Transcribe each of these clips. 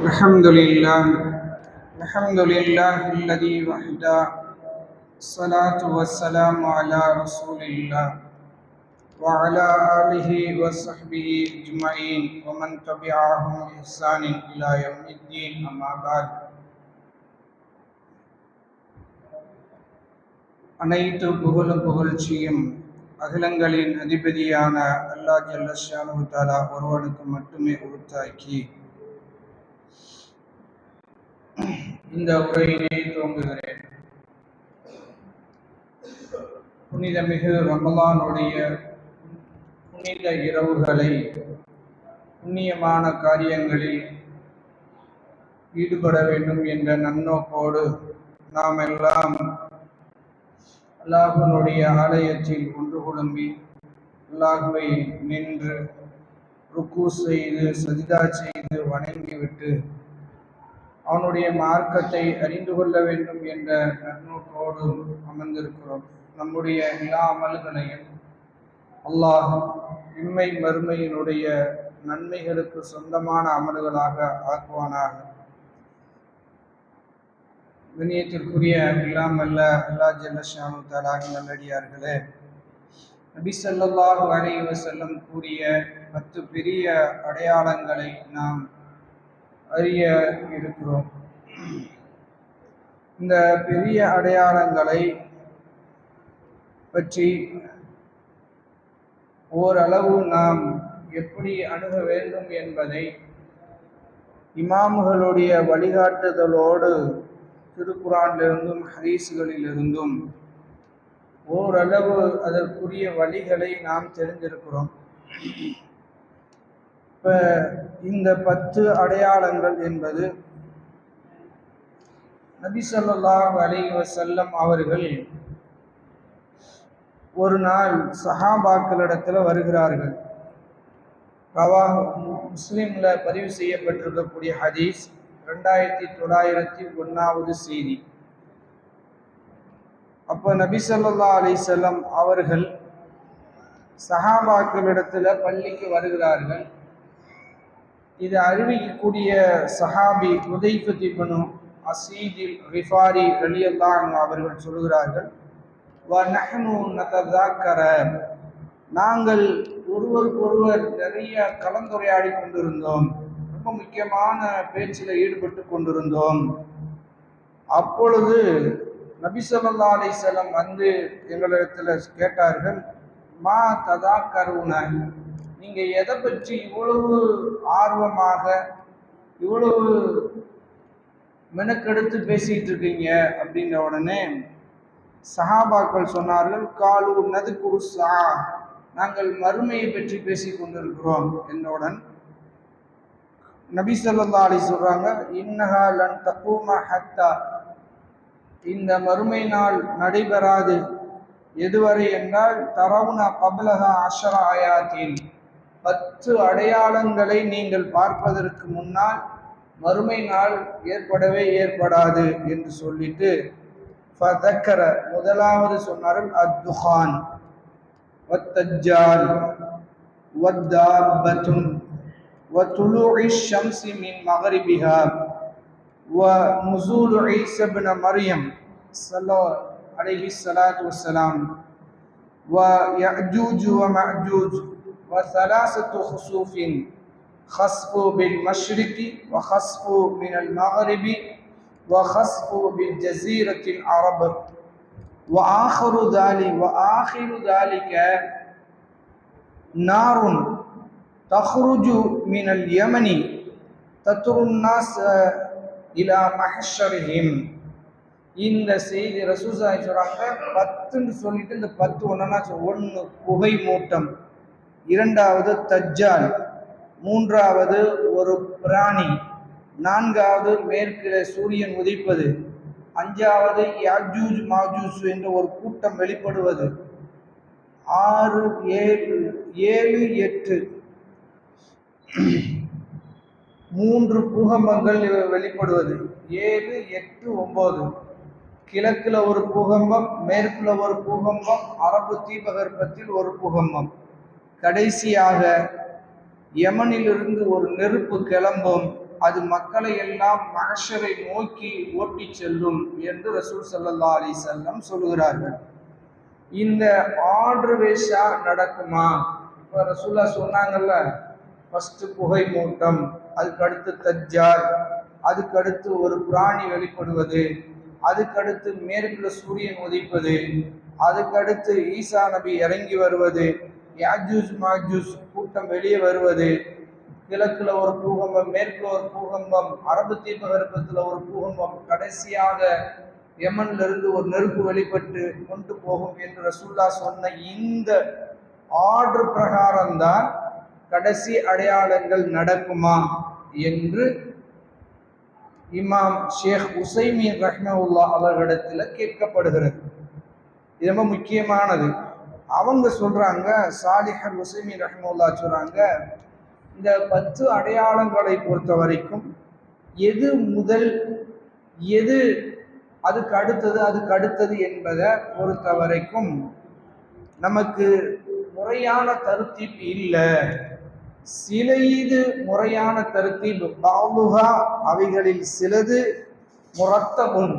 الحمد لله الذي وحده الصلاة والسلام على رسول الله وعلى آله وصحبه أجمعين ومن تبعهم بإحسان إلى يوم الدين أما بعد. அனைத்து புகழும் புகழ்ச்சியும் அகிலங்களின் அதிபதியான அல்லாஹ் ஜல்ல ஷானஹு தஆலா ஒருவனுக்கு மட்டுமே உரித்தாக்கி இந்த உரையினை துவங்குகிறேன். புனிதமிகு ரமலானுடைய புனித இரவுகளை புண்ணியமான காரியங்களில் ஈடுபட வேண்டும் என்ற நன்னோக்கோடு நாம் எல்லாம் அல்லாஹ்வினுடைய ஆலயத்தில் ஒன்று குழும்பி அல்லாஹ்வை நின்று ருக்கு செய்து சஜிதா செய்து வணங்கிவிட்டு அவனுடைய மார்க்கத்தை அறிந்து கொள்ள வேண்டும் என்ற நன்னோக்கோடு அமர்ந்திருக்கிறோம். நம்முடைய எல்லா அமல்களையும் அல்லாஹ் இம்மை மறுமையினுடைய நன்மைகளுக்கு சொந்தமான அமல்களாக ஆக்குவானாக. கண்ணியத்திற்குரிய எல்லாம் அல்ல அல்லாஹ் ஜல்ல ஷானஹு தஆலா நல்லடியார்களே, நபி ஸல்லல்லாஹு அலைஹி வஸல்லம் கூறிய 10 பெரிய அடையாளங்களை நாம் அறிய இருக்கிறோம். இந்த பெரிய அடையாளங்களை பற்றி ஓரளவு நாம் எப்படி அணுக வேண்டும் என்பதை இமாம்களுடைய வழிகாட்டுதலோடு திருக்குரானிலிருந்தும் ஹதீஸ்களிலிருந்தும் ஓரளவு அதற்குரிய வழிகளை நாம் தெரிந்திருக்கிறோம். இப்போ இந்த 10 அடையாளங்கள் என்பது நபி ஸல்லல்லாஹு அலைஹி வஸல்லம் அவர்கள் ஒரு நாள் சஹாபாக்களிடத்தில் வருகிறார்கள். முஸ்லிம்ல பதிவு செய்யப்பட்டிருக்கக்கூடிய ஹதீஸ் 2901வது செய்தி. அப்போ நபி ஸல்லல்லாஹு அலைஹி வஸல்லம் அவர்கள் சஹாபாக்களிடத்தில் பள்ளிக்கு வருகிறார்கள். இது அறிவிக்கக்கூடிய சஹாபி ஹுதைஃபத் இப்னு அஸீதில் ரிஃபாரி ரலியல்லாஹு அன்ஹு அவர்கள் சொல்கிறார்கள், வநஹ்னு நதஸாக்கர, நாங்கள் ஒருவருக்கொருவர் நிறைய கலந்துரையாடி கொண்டிருந்தோம், ரொம்ப முக்கியமான பேச்சில் ஈடுபட்டு கொண்டிருந்தோம். அப்பொழுது நபி ஸல்லல்லாஹு அலைஹி வஸல்லம் வந்து எங்களிடத்தில் கேட்டார்கள், மா ததாக்கருன, நீங்கள் எதை பற்றி இவ்வளவு ஆர்வமாக இவ்வளவு மெனக்கெடுத்து பேசிகிட்டு இருக்கீங்க அப்படின்ற உடனே சஹாபாக்கள் சொன்னார்கள், காலு நதுகுரு ஸா, நாங்கள் மறுமையை பற்றி பேசி கொண்டிருக்கிறோம் என்றவுடன் நபி ஸல்லல்லாஹு அலைஹி சொல்றாங்க, இன்னஹா லன் தகூம ஹத்தா, இந்த மறுமை நாள் நடைபெறாது எதுவரை என்றால் தரவுன கப்லஹா 10 ஆயாத்தின், 10 அடையாளங்களை நீங்கள் பார்ப்பதற்கு முன்னால் மறுமை நாள் ஏற்படவே ஏற்படாது என்று சொல்லிட்டு ஃபதக்கர, முதலாவது சொன்னார்கள் அத்துஹான் வத்தஜ்ஜால் வத்தாபத்துன் وطلوع الشمس من مغربها ونزول عيسى ابن مريم صلى عليه الصلاة والسلام ويأجوج ومأجوج وثلاثة خسوف، خسف بالمشرق وخسف من المغرب وخسف بالجزيرة العرب وآخر ذلك نار تخرج من اليمن تطر الناس إلى محشرهم. இந்த செய்தி ரசூலுல்லாஹி சொல்றாங்க, 10ன்னு சொல்லிட்டு இந்த 10 ஒன்னா, 1 புகை மூட்டம், 2வது தஜ்ஜால், 3வது ஒரு பிராணி, 4வது மேற்கிலே சூரியன் உதிப்பது, 5வது யாஜூஜ் மாஜூஜ் என்ற ஒரு கூட்டம் வெளிப்படுவது, 6 7 8 3 பூகம்பங்கள் வெளிப்படுவது, 7 8 9, கிழக்குல ஒரு பூகம்பம், மேற்குல ஒரு பூகம்பம், அரபு தீபகற்பத்தில் ஒரு பூகம்பம், கடைசியாக யமனிலிருந்து ஒரு நெருப்பு கிளம்பும், அது மக்களை எல்லாம் மஹ்ஷரை நோக்கி ஓட்டி செல்லும் என்று ரசூல் ஸல்லல்லாஹு அலைஹி வஸல்லம் சொல்கிறார்கள். இந்த ஆர்டர் வேஷா நடக்குமா? இப்போ ரசூல்லா சொன்னாங்கல்ல, ஃபர்ஸ்ட் புகை மூட்டம், அதுக்கு அடுத்து தஜ்ஜால், அதுக்கு அடுத்து ஒரு பிராணி வெளிப்படுவது, அதுக்கடுத்து மேற்குல சூரியன் உதிப்பது, அதுக்கடுத்து ஈசா நபி இறங்கி வருவது, யாஜூஜ் மாஜூஜ் கூட்டம் வெளியே வருவது, கிழக்குல ஒரு பூகம்பம், மேற்குல ஒரு பூகம்பம், அரபு தீபகற்பத்துல ஒரு பூகம்பம், கடைசியாக யமன்ல இருந்து ஒரு நெருப்பு வெளிப்பட்டு கொண்டு போகும் என்று ரசூல்லா சொன்ன இந்த ஆர்டர் பிரகாரம்தான் கடைசி அடையாளங்கள் நடக்குமா என்று இமாம் ஷேக் உசைமீன் ரஹ்மத்துல்லாஹ் அவர்களிடத்தில் கேட்கப்படுகிறது. இது ரொம்ப முக்கியமானது. அவங்க சொல்றாங்க, சாலிஹ் அல் உசைமீன் ரஹ்மத்துல்லாஹ் சொல்றாங்க, இந்த 10 அடையாளங்களை பொறுத்த வரைக்கும் எது முதல், எது அதுக்கு அடுத்தது என்பதை பொறுத்த வரைக்கும் நமக்கு முறையான தர்த்தீப் இல்லை. சில இது முறையான தர்த்தீப், பாலுஹா அவைகளில் சிலது முரத்தபுன்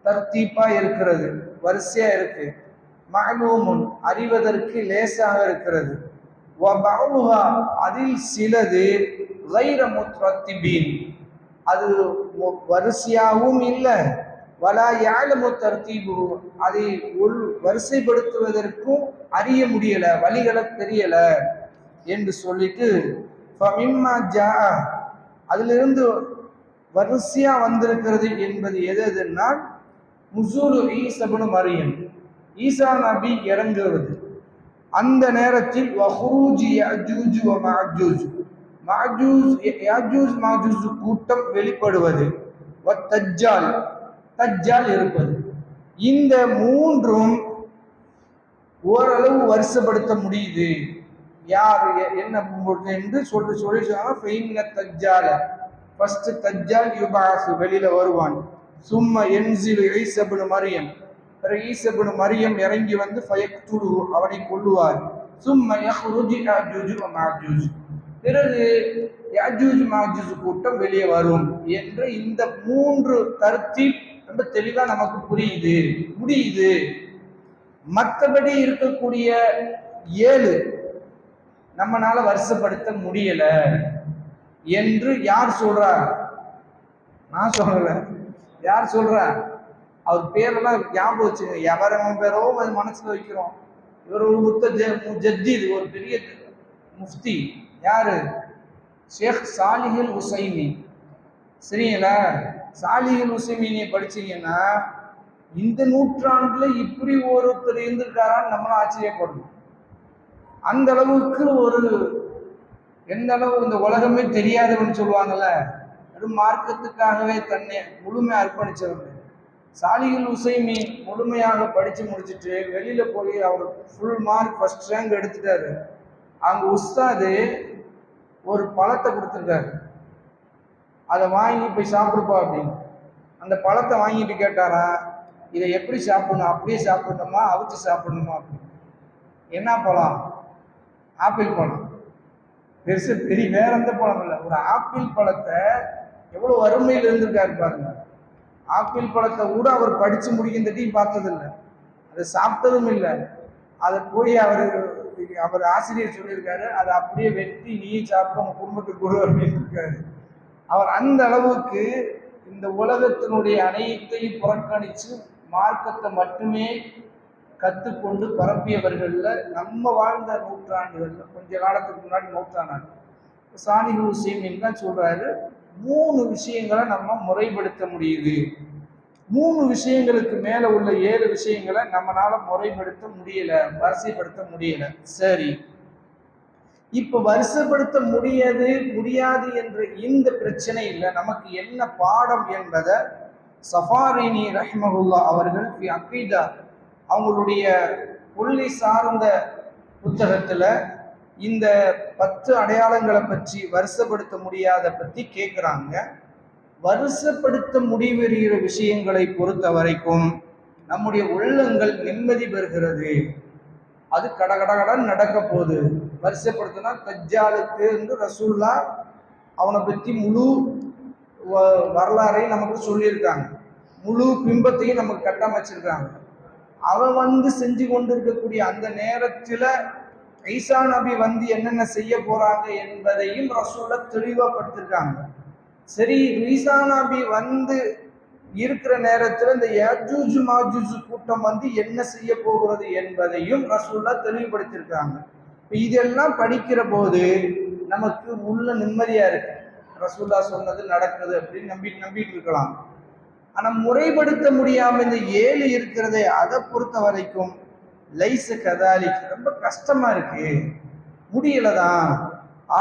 தர்த்தீப்பா இருக்கிறது, வரிசையா இருக்கு, மஅலூமுன் அறிவதற்கு லேசாக இருக்கிறது, வபஅலுஹா அதில் சிலது கைர முத்ரத்திபீன் அது வரிசையாகவும் இல்லை, வலா யாலமு தர்த்தீபு அதை வரிசைப்படுத்துவதற்கும் அறிய முடியல, வழிகளை தெரியல என்று சொல்லிட்டு ஃபமிம்மா ஜா அதிலிருந்து வரிசையா வந்திருக்கிறது என்பது எதுன்னா நுஸூலு ஈஸா இப்னு மரியம், ஈசா நபி இறங்குவது, அந்த நேரத்தில் வஹுரூஜி யஜூஜ் வ மஅஜூஜ், யாஜூஜ் மாஜூஜ் கூட்டம் வெளிப்படுவது, வ தஜ்ஜால் இருப்பது. இந்த மூன்றும் ஓரளவு வருஷப்படுத்த முடியுது. யார் என்ன என்று சொல்லிட்டு தஜ்ஜால ஃபர்ஸ்ட் தஜ்ஜால் யுபாஸ் வெளியில வருவான், சும்ம என்சிலு ஈஸா இப்னு மரியம், பிறகு ஈஸா இப்னு மரியம் இறங்கி வந்து ஃபயக்துலு அவனை கொல்லுவார், சும்ம யஹ்ருஜு யாஜூஜ் வ மாஜூஜ் பிறகு யாஜூஜ் மாஜூஜ் கூட்டம் வெளியே வரும் என்று இந்த மூன்று தர்த்தீப் ரொம்ப தெளிவா நமக்கு முடியுது. மற்றபடி இருக்கக்கூடிய 7 நம்மளால வருஷப்படுத்த முடியல என்று யார் சொல்றார்? நான் சொல்லல, யார் சொல்றா? அவர் பேரெல்லாம் ஞாபகம் வச்சுங்க, எவரவன் பேரோ அது மனசுல வைக்கிறோம். இவர் ஒரு ஜத்தீத், ஒரு பெரிய முஃப்தி. யாரு? ஷேக் சாலிஹுல் உசைமி. சரிங்களா? சாலிஹுல் உசைமீனை படிச்சீங்கன்னா இந்த நூற்றாண்டுல இப்படி ஒருத்தர் இருந்திருக்காரான்னு நம்மளும் ஆச்சரியப்படணும். அந்த அளவுக்கு எந்த அளவு இந்த உலகமே தெரியாதவன்னு சொல்லுவாங்கல்ல, அது மார்க்கத்துக்காகவே தன்னை முழுமையாக அர்ப்பணிச்சவங்க. சாலிஹுல் உசைமி முழுமையாக படிச்சு முடிச்சுட்டு வெளியில போய் அவர் ஃபுல் மார்க் ஃபர்ஸ்ட் ரேங்க் எடுத்துட்டாரு. அவங்க உஸ்தாது ஒரு பழத்தை கொடுத்துருக்காரு, அதை வாங்கி போய் சாப்பிடுப்பா அப்படின்னு. அந்த பழத்தை வாங்கிட்டு கேட்டாரா, இதை எப்படி சாப்பிடணும், அப்படியே சாப்பிடணுமா அவிச்சு சாப்பிடணுமா அப்படின்னு. என்ன பழம்? ஆப்பிள் பழம். பெரிய வேற எந்த பழம் இல்லை, ஒரு ஆப்பிள் பழத்தை எவ்வளவு வறுமையில் இருந்திருக்காரு பாருங்க. ஆப்பிள் பழத்தை கூட அவர் படிச்சு முடிக்கின்றதையும் பார்த்ததில்லை, அதை சாப்பிட்டதும் இல்லை. அதை போய் அவர் ஆசிரியர் சொல்லியிருக்காரு, அதை அப்படியே வெட்டி நீ சாப்பிட உங்க குடும்பத்துக்கு கொடு அப்படின்னு இருக்காரு. அவர் அந்த அளவுக்கு இந்த உலகத்தினுடைய அனைத்தையும் புறக்கணிச்சு மார்க்கத்தை மட்டுமே கற்றுக்கொண்டு பரப்பியவர்கள்ல நம்ம வாழ்ந்த நூற்றாண்டுகள்ல கொஞ்ச காலத்துக்கு முன்னாடி நூற்றாண்டாங்க. சாலிஹுல் உசைமீன் தான் சொல்றாரு, 3 விஷயங்களை நம்ம முறைப்படுத்த முடியுது. 3 விஷயங்களுக்கு மேல உள்ள 7 விஷயங்களை நம்மளால முறைப்படுத்த முடியல, வரிசைப்படுத்த முடியல. சரி, இப்ப வரிசைப்படுத்த முடியாது என்ற இந்த பிரச்சனை இல்லை, நமக்கு என்ன பாடம் என்பதை சஃபாரினி ரஹ்மஹுல்லாஹ் அவர்கள் அகீதா அவங்களுடைய கொள்கை சார்ந்த புத்தகத்துல இந்த 10 அடையாளங்களை பற்றி வரிசைப்படுத்த முடியாத பத்தி கேட்குறாங்க. வரிசைப்படுத்த முடிவெறுகிற விஷயங்களை பொறுத்த வரைக்கும் நம்முடைய உள்ளங்கள் நிம்மதி பெறுகிறது. அது கடகடகடன் நடக்க போகுது, வரிசைப்படுத்தினா தஜ்ஜாலுக்கு என்று ரசூல்லா அவனை பற்றி முழு வரலாறையும் நமக்கு சொல்லியிருக்காங்க, முழு பிம்பத்தையும் நமக்கு கட்டமைச்சிருக்காங்க. அவன் செஞ்சு கொண்டிருக்கக்கூடிய அந்த நேரத்தில் ஈசா நபி என்னென்ன செய்ய போறாங்க என்பதையும் ரசூலா தெளிவாப்படுத்திருக்காங்க. சரி, ஈசா நபி இருக்கிற நேரத்தில் இந்த யஜூஜ் மாஜூஜ் கூட்டம் என்ன செய்ய போகிறது என்பதையும் ரசூலா தெளிவுபடுத்தியிருக்காங்க. இதெல்லாம் படிக்கிற போது நமக்கு உள்ள நிம்மதியா இருக்கு, ரசூல்லா சொன்னது நடக்குது அப்படின்னு நம்பிட்டு இருக்கலாம். ஆனா முறைப்படுத்த முடியாம இந்த 7 இருக்கிறதே, அதை பொறுத்த வரைக்கும் லைச கதாலிக்கு ரொம்ப கஷ்டமா இருக்கு, முடியலதான்.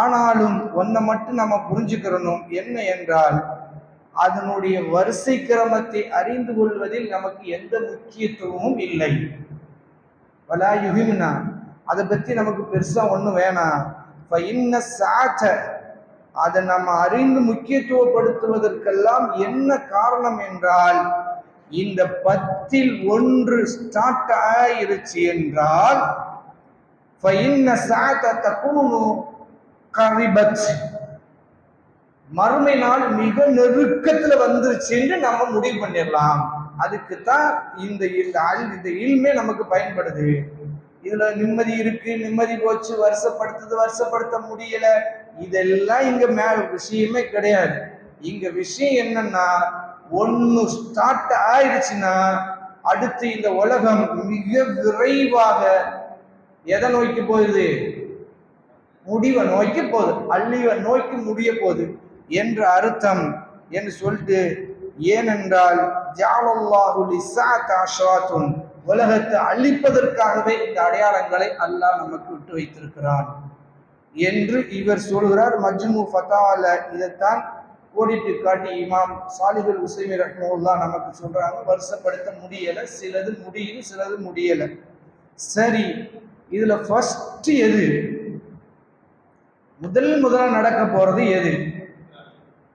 ஆனாலும் ஒன்றை மட்டும் நம்ம புரிஞ்சுக்கிறணும், என்ன என்றால் அதனுடைய வரிசை கிரமத்தை அறிந்து கொள்வதில் நமக்கு எந்த முக்கியத்துவமும் இல்லை. வலா யுஹிம்னா, அதை பற்றி நமக்கு பெருசா ஒன்றும் வேணாம். அதை நம்ம அறிந்து முக்கியத்துவப்படுத்துவதற்கெல்லாம் என்ன காரணம் என்றால், இந்த 10ல் 1 ஸ்டார்ட் ஆயிருச்சு என்றால் மறுமை நாள் மிக நெருக்கத்துல வந்துருச்சு என்று நம்ம முடிவு பண்ணிடலாம். அதுக்குத்தான் இந்த இல்மே நமக்கு பயன்படுது. இதுல நிம்மதி இருக்கு, நிம்மதி போச்சு, வருஷப்படுத்த முடியல, இதெல்லாம் இங்க விஷயமே கிடையாது. இங்க விஷயம் என்னன்னா, ஒன்னு ஸ்டார்ட் ஆயிடுச்சுன்னா அடுத்து இந்த உலகம் மிக விரைவாக எதை நோக்கி போகுது? முடிவை நோக்கி போகுது, அழிவை நோக்கி முடிய போகுது என்ற அர்த்தம் என்று சொல்லிட்டு, ஏனென்றால் உலகத்தை அழிப்பதற்காகவே இந்த அடையாளங்களை அல்லாஹ் நமக்கு விட்டு வைத்திருக்கிறான் என்று இவர் சொல்கிறார். மஜ்மு ஃபதால இதைத்தான் கோடிட்டு காட்டி இமாம் சாலிஹுல் உஸைமி ரஹ்மத்துல்லாஹ் நமக்கு சொல்றாங்க. வருஷப்படுத்த முடியல, சிலது முடியுது, சிலது முடியல. சரி, இதுல ஃபர்ஸ்ட் எது? முதல்ல நடக்க போறது எது?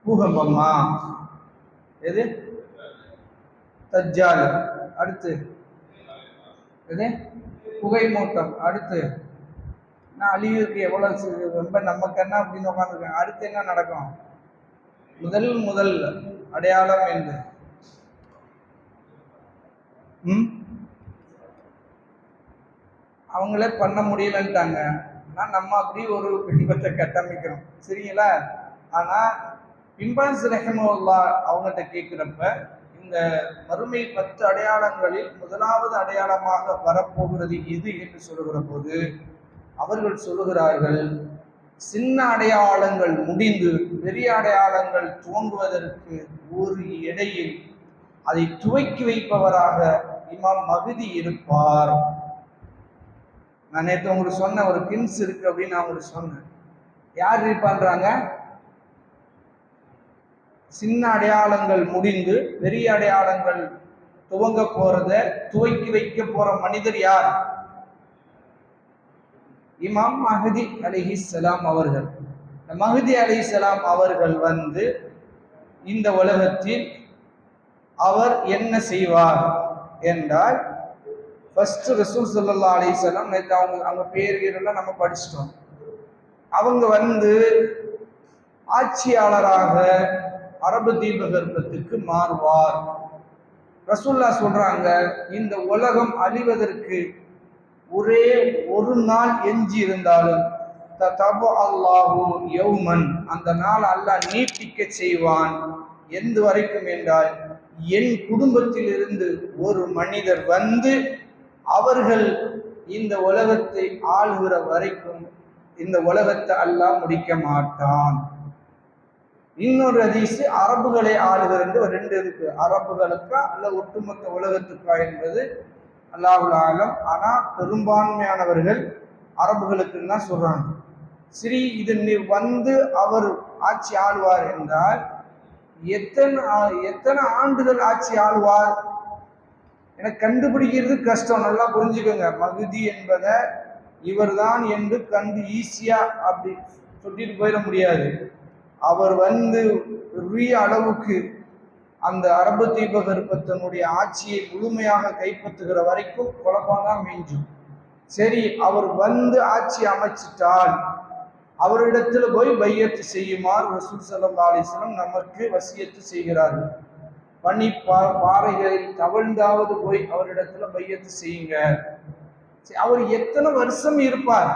பூகம்பமா? எது? தஜ்ஜால். அடுத்து எது? புகை மூட்டம். அடுத்து நான் அழிவுக்கு எவ்வளவு ரொம்ப நமக்கு என்ன அப்படின்னு உட்காந்துருக்கேன். அடுத்து என்ன நடக்கும்? முதல் அடையாளம் என்று அவங்களே பண்ண முடியலன்ட்டாங்க. ஆனால் நம்ம அப்படி ஒரு பின்பத்தை கட்டமைக்கிறோம், சரிங்களா? ஆனால் பின்பாஸ் ரஹிமஹுல்லா அவங்ககிட்ட கேட்குறப்ப, இந்த மறுமை 10 அடையாளங்களில் முதலாவது அடையாளமாக வரப்போகிறது எது என்று சொல்லுகிற போது அவர்கள் சொல்லுகிறார்கள், சின்ன அடையாளங்கள் முடிந்து பெரிய அடையாளங்கள் துவங்குவதற்கு ஒரு இடையில் அதை துவக்கி வைப்பவராக இமாம் மஹ்தி இருப்பார். நான் நேற்று உங்களுக்கு சொன்ன ஒரு கின்ஸ் இருக்கு அப்படின்னு நான் உங்களுக்கு சொன்னேன். யார் இருப்பான்றாங்க? சின்ன அடையாளங்கள் முடிந்து பெரிய அடையாளங்கள் துவங்க போறத துவக்கி வைக்க போற மனிதர் யார்? இமாம் மஹ்தி அலைஹிஸ்ஸலாம் அவர்கள். மஹ்தி அலைஹிஸ்ஸலாம் அவர்கள் இந்த உலகத்தில் அவர் என்ன செய்வார் என்றால், ஃபர்ஸ்ட் ரசூல் ஸல்லல்லாஹு அலைஹி வஸல்லம், நேற்று அவங்க பேர்களெல்லாம் நம்ம படிச்சிட்டோம். அவங்க ஆட்சியாளராக அரபு தீபகற்பத்துக்கு மாறுவார். ரசூல்லா சொல்றாங்க, இந்த உலகம் அழிவதற்கு ஒரே ஒரு நாள் எஞ்சி இருந்தாலும் அல்லாஹு யௌமன், அந்த நாள் அல்லாஹ் நீட்டிக்க செய்வான். எந்த வரைக்கும் என்றால், என் குடும்பத்தில் இருந்து ஒரு மனிதர் அவர்கள் இந்த உலகத்தை ஆளுகிற வரைக்கும் இந்த உலகத்தை அல்லாஹ் முடிக்க மாட்டான். இன்னொரு ஹதீஸ், அரபுகளை ஆளுகிற 2 இருக்கு. அரபுகளுக்கா அல்ல ஒட்டுமொத்த உலகத்துக்கா என்பது அல்லாஹுல் ஆலம். ஆனா பெரும்பான்மையானவர்கள் அரபுகளுக்குன்னு தான் சொல்றாங்க. சரி, இது அவர் ஆட்சி ஆளுவார் என்றால் எத்தனை ஆண்டுகள் ஆட்சி ஆளுவார் என கண்டுபிடிக்கிறது கஷ்டம். நல்லா புரிஞ்சுக்கோங்க. மஹ்தி என்பதை இவர்தான் என்று ஈஸியா அப்படி சொல்லிட்டு போயிட முடியாது. அவர் பெரிய அளவுக்கு அந்த அரபு தீபகற்பத்தினுடைய ஆட்சியை முழுமையாக கைப்பற்றுகிற வரைக்கும் குழப்பம்தான் மிஞ்சும். சரி, அவர் வந்து ஆட்சி அமைச்சிட்டால் அவரிடத்துல போய் பையத்து செய்யுமாறு ரசூல் ஸல்லல்லாஹு அலைஹி வஸல்லம் நமக்கு வசியத்து செய்கிறார்கள். பனி பாறைகளில் தவழ்ந்தாவது போய் அவரிடத்துல பையத்து செய்யுங்க. அவர் எத்தனை வருஷம் இருப்பார்?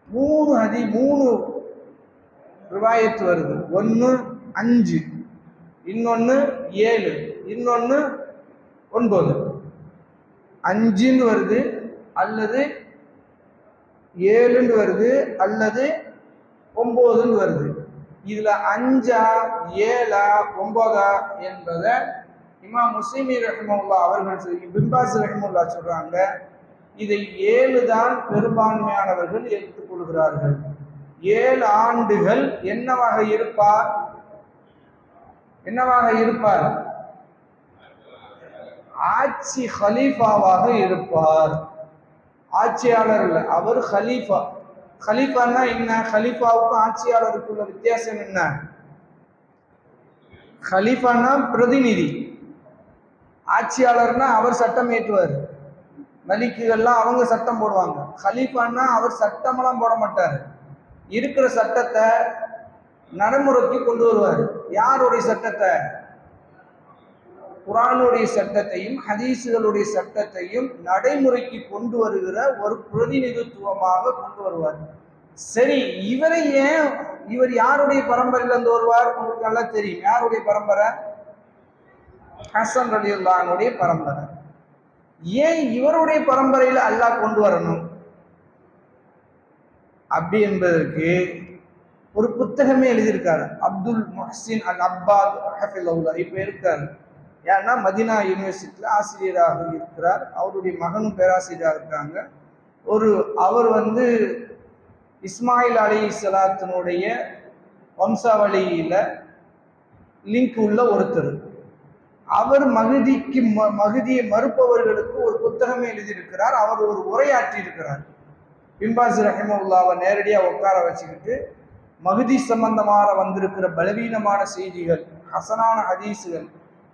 3 ரிவாயத்து வருது. 1 5, இன்னொன்னு 7, இன்னொன்னு 9. 5ன்னு வருது, அல்லது 7ன்னு வருது, அல்லது 9ன்னு வருது. இதுல 5ஆ 7ஆ 9ஆ என்பதை இமாம் முஸ்லிமி ரஹ்மத்துல்லாஹி அவர்கள் பின்பாஸ் ரஹ்மத்துல்லாஹி சொல்றாங்க. இதை 7 தான் பெரும்பான்மையானவர்கள் எடுத்துக்கொள்கிறார்கள். 7 ஆண்டுகள் என்னவாக இருப்பார்? ஆட்சி ஹலீஃபாவாக இருப்பார். ஆட்சியாளர் இல்லை, அவர் ஹலீஃபா. ஹலீஃபான்னா என்ன? ஹலீஃபாவுக்கும் ஆட்சியாளருக்குள்ள வித்தியாசம் என்ன? ஹலீஃபான்னா பிரதிநிதி, ஆட்சியாளர்னா அவர் சட்டம் ஏற்றுவார். மலிக்குகள்லாம் அவங்க சட்டம் போடுவாங்க. ஹலீஃபான்னா அவர் சட்டமெல்லாம் போட மாட்டார், இருக்கிற சட்டத்தை நடைமுறைக்கு கொண்டு வருவார். யாருடைய சட்டத்தை? குர்ஆனுடைய சட்டத்தையும் ஹதீஸுகளுடைய சட்டத்தையும் நடைமுறைக்கு கொண்டு வருகிற ஒரு பிரதிநிதித்துவமாக கொண்டு வருவார். சரி, இவர் யாருடைய பரம்பரையில் இருந்து வருவார்? உங்களுக்கு நல்லா தெரியும். யாருடைய பரம்பரை? ஹசன் ரலியல்லாஹு அன்ஹுடைய பரம்பரை. ஏன் இவருடைய பரம்பரையில் அல்லாஹ் கொண்டு வரணும் அப்படி என்பதற்கு ஒரு புத்தகமே எழுதியிருக்காரு. அப்துல் முஹ்சின் அல் அப்பாத் ஹஃபிலஹுல்லாஹ் இப்ப இருக்காரு. ஏன்னா மதீனா யூனிவர்சிட்டியில் ஆசிரியராக இருக்கிறார். அவருடைய மகனும் பேராசிரியராக இருக்காங்க. அவர் இஸ்மாயில் அலைஹிஸ்ஸலாத்தினுடைய வம்சாவளியில லிங்க் உள்ள ஒருத்தர். அவர் மஹதியை மறுப்பவர்களுக்கு ஒரு புத்தகமே எழுதியிருக்கிறார். அவர் ஒரு உரையாற்றி இருக்கிறார். பின்பாஸ் ரஹிமஹுல்லாஹ்வை நேரடியாக உட்கார வச்சுக்கிட்டு மஹதி சம்பந்தமாக வந்திருக்கிற பலவீனமான செய்திகள், ஹசனான ஹதீஸுகள்,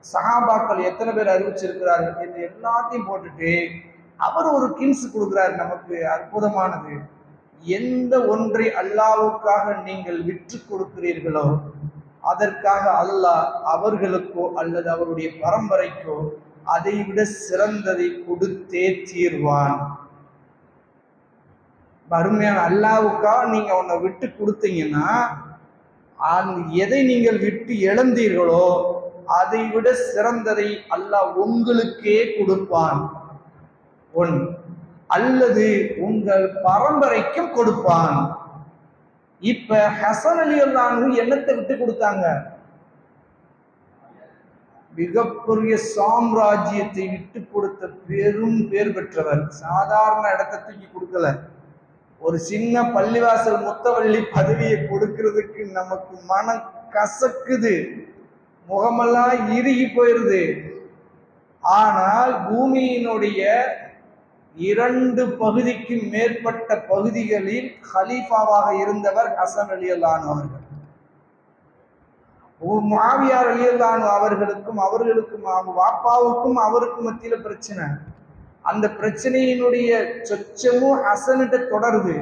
சஹாபாக்கள் எத்தனை பேர் அறிவிச்சிருக்கிறார்கள் என்று எல்லாத்தையும் போட்டுட்டு அவர் ஒரு கின்ஸ் கொடுக்கிறார். நமக்கு அற்புதமானது. எந்த ஒன்றை அல்லாஹ்வுக்காக நீங்கள் விற்று கொடுக்கிறீர்களோ அதற்காக அல்லாஹ் அவர்களுக்கோ அல்லது அவருடைய பரம்பரைக்கோ அதை விட சிறந்ததை கொடுத்தே தீர்வான். அருமையான அல்லாஹ்வுக்காக நீங்க ஒன்றை விட்டு கொடுத்தீங்கன்னா எதை நீங்கள் விட்டு இழந்தீர்களோ அதை விட சிறந்ததை அல்லாஹ் உங்களுக்கே கொடுப்பான். அல்லது உங்கள் பரம்பரைக்கும் கொடுப்பான். இப்ப ஹசன் ரலியல்லாஹு அன்ஹு என்னத்தை விட்டு கொடுத்தாங்க? மிகப்பெரிய சாம்ராஜ்யத்தை விட்டு கொடுத்த பெரும் பேர் பெற்றவர். சாதாரண இடத்தை தூக்கி கொடுக்கல. ஒரு சின்ன பள்ளிவாசல் முத்தவள்ளி பதவியை கொடுக்கிறதுக்கு நமக்கு மனம் கசக்குது, முகமெல்லாம் இறுகி போயிருது. ஆனால் பூமியினுடைய 2 பகுதிக்கு மேற்பட்ட பகுதிகளில் ஹலீஃபாவாக இருந்தவர் ஹசன் ரலியல்லாஹு அன்ஹு அவர்கள். முஆவியா ரலியல்லாஹு அன்ஹு அவர்களுக்கும் அவங்க வாப்பாவுக்கும் அவருக்கும் மத்தியில பிரச்சனை. அந்த பிரச்சனையினுடைய சொச்சமும் ஹசன்கிட்ட தொடருது.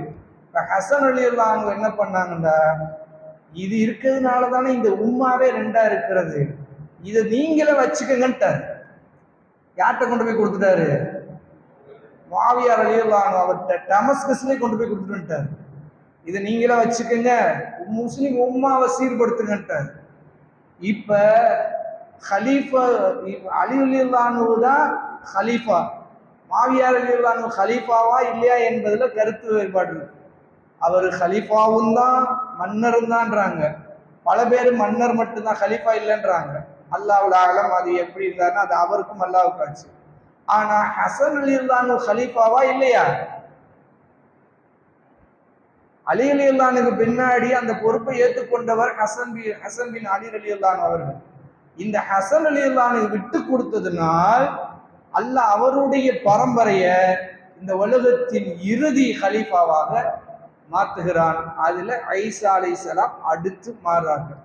ஹசன் ரலியல்லாஹு அன்ஹு என்ன பண்ணாங்கன்னா, இது இருக்கிறதுனால தானே இந்த உம்மாவே 2ஆ இருக்கிறது, இதை நீங்களே வச்சுக்கங்கன்ட்டார். யார்கிட்ட கொண்டு போய் கொடுத்துட்டாரு? முஆவியா ரலியல்லாஹு அன்ஹு அவர்கிட்ட டமஸ்கஸ்லயே கொண்டு போய் கொடுத்துட்டார். இதை நீங்களே வச்சுக்கங்க, முஸ்லிம் உம்மாவை சீர்படுத்துங்கன்ட்டார். இப்ப ஹலீஃபா அலி ரலியல்லாஹு அன்ஹு தான் ஹலீஃபா. முஆவியா ரலியல்லாஹு அன்ஹு ஹலீஃபாவா இல்லையா என்பதுல கருத்து வேறுபாடு இருக்கு. அவர் ஹலீஃபாவும் தான் மன்னரும் தான்றாங்க. பல பேர் மன்னர் மட்டும்தான், ஹலீஃபா இல்லைன்றாங்க. அல்லாஹ்வுல் ஆலம் அது எப்படி இருந்தாருன்னா அது அவருக்கும் அல்லாஹ்வுக்கும் ஆச்சு. ஆனா ஹசன் ரலியல்லாஹு அன்ஹு ஹலீஃபாவா இல்லையா? அலி ரலியல்லாஹு அன்ஹுக்கு பின்னாடி அந்த பொறுப்பை ஏற்றுக்கொண்டவர் ஹசன் பின் அலி ரலியல்லாஹு அன்ஹு அவர்கள். இந்த ஹசன் ரலியல்லாஹு அன்ஹு விட்டு கொடுத்ததுனால் அல்லாஹ் அவருடைய பரம்பரைய இந்த உலகத்தின் இறுதி ஹலீஃபாவாக மாற்றுகிறான். அதுல ஈசா அலைஹிஸ்ஸலாம் அடுத்து மாறுறார்கள்.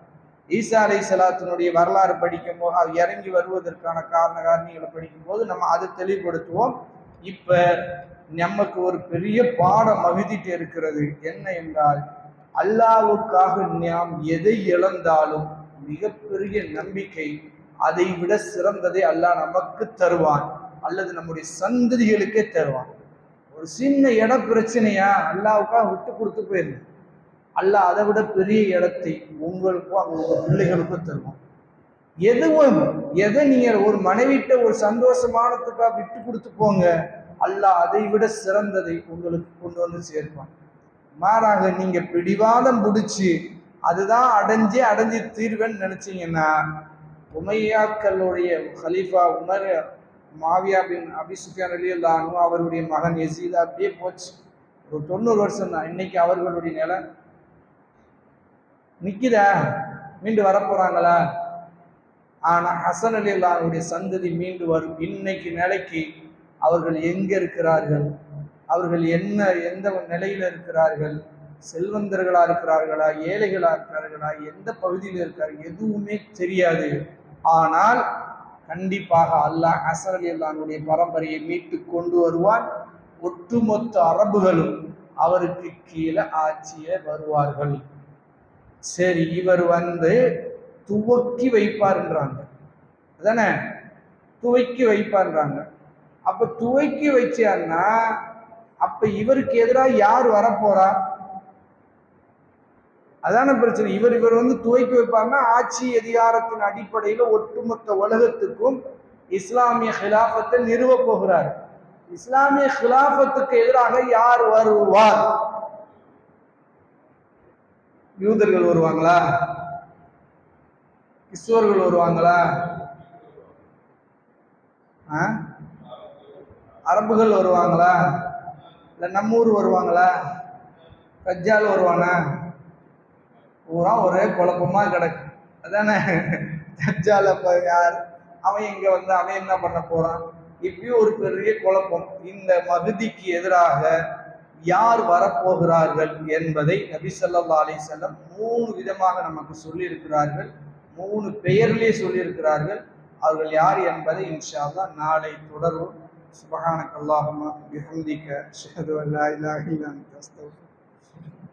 ஈசா அலைஹிஸ்ஸலாத்தினுடைய வரலாறு படிக்கும் போது, அது இறங்கி வருவதற்கான காரணிகளை படிக்கும் போது நம்ம அதை தெளிவுபடுத்துவோம். இப்ப நமக்கு ஒரு பெரிய பாடம் மகிழ்ச்சிட்டு இருக்கிறது. என்ன என்றால், அல்லாஹ்வுக்காக நாம் எதை இழந்தாலும் மிகப்பெரிய நம்பிக்கை, அதை விட சிறந்ததை அல்லாஹ் நமக்கு தருவான், அல்லது நம்முடைய சந்ததிகளுக்கே தருவான். ஒரு சின்ன இட பிரச்சனையா அல்லாஹ்வுக்காக விட்டு கொடுத்து போயிருங்க, அல்லாஹ் அதை விட பெரிய இடத்தை உங்களுக்கும் அவங்க பிள்ளைகளுக்கும் தருவான். எதுவும் எதை நீங்க ஒரு மனைவிட்ட ஒரு சந்தோஷமானதுக்காக விட்டு கொடுத்து போங்க, அல்லாஹ் அதை விட சிறந்ததை உங்களுக்கு கொண்டு வந்து சேர்ப்பான். மாறாக நீங்க பிடிவாதம் பிடிச்சி அதுதான் அடைஞ்சு தீர்வேன்னு நினைச்சீங்கன்னா, உமையாக்களுடைய ஹலீஃபா உமர் மாவியா பின் அபி சுஃபியான் ரலியல்லாஹு அன்ஹு அவருடைய மகன் யசீத் அப்படியே போச்சு. ஒரு 90 வருஷம் தான். இன்னைக்கு அவர்களுடைய நிலை நிக்குதா? மீண்டு வரப்போறாங்களா? ஆனா ஹசன் ரலியல்லாஹுடைய சந்ததி மீண்டு வரும். இன்னைக்கு நிலைக்கு அவர்கள் எங்க இருக்கிறார்கள், அவர்கள் எந்த நிலையில இருக்கிறார்கள், செல்வந்தர்களா இருக்கிறார்களா, ஏழைகளா இருக்கிறார்களா, எந்த பகுதியில் இருக்கிறார்கள், எதுவுமே தெரியாது. ஆனால் கண்டிப்பாக அல்லாஹ் ஹசன் ரலியல்லாஹுடைய பரம்பரையை மீட்டு கொண்டு வருவான். ஒட்டுமொத்த அரபுகளும் அவருக்கு கீழே ஆட்சிய வருவார்கள். சரி, இவர் துவக்கி வைப்பார்ன்றாங்க, அதானே? துவக்கி வைப்பார்ன்றாங்க. அப்ப துவக்கி வச்சான்னா அப்ப இவருக்கு எதிராக யார் வரப்போறா? அதான பிரச்சனை. இவர் துவக்கி வைப்பாருன்னா ஆட்சி அதிகாரத்தின் அடிப்படையில் ஒட்டுமொத்த உலகத்துக்கும் இஸ்லாமிய ஹிலாஃபத்தை நிறுவ போகிறார். இஸ்லாமிய ஹிலாஃபத்துக்கு எதிராக யார் வருவார்? யூதர்கள் வருவாங்களா? கிறிஸ்தவர்கள் வருவாங்களா? அரபுகள் வருவாங்களா? இல்ல நம்ம ஊர் வருவாங்களா? தஜ்ஜால் வருவானா? பூரா ஒரே குழப்பமா கிடக்கு, அதானே? தஜ்ஜால் அப்ப யார், அவன் இங்க அவன் என்ன பண்ண போறான், இப்பயும் ஒரு பெரிய குழப்பம். இந்த மஹ்திக்கு எதிராக யார் வரப்போகிறார்கள் என்பதை நபி ஸல்லல்லாஹு அலைஹி வஸல்லம் 3 விதமாக நமக்கு சொல்லி இருக்கிறார்கள், 3 பெயரிலே சொல்லி இருக்கிறார்கள். அவர்கள் யார் என்பதை இன்ஷா அல்லாஹ் நாளை தொடரும். சுப்ஹானக அல்லாஹும்ம பிஹம்திக அஷ்ஹது அன் லா இலாஹா இல்லா அன்த அஸ்தக்ஃபிருக்க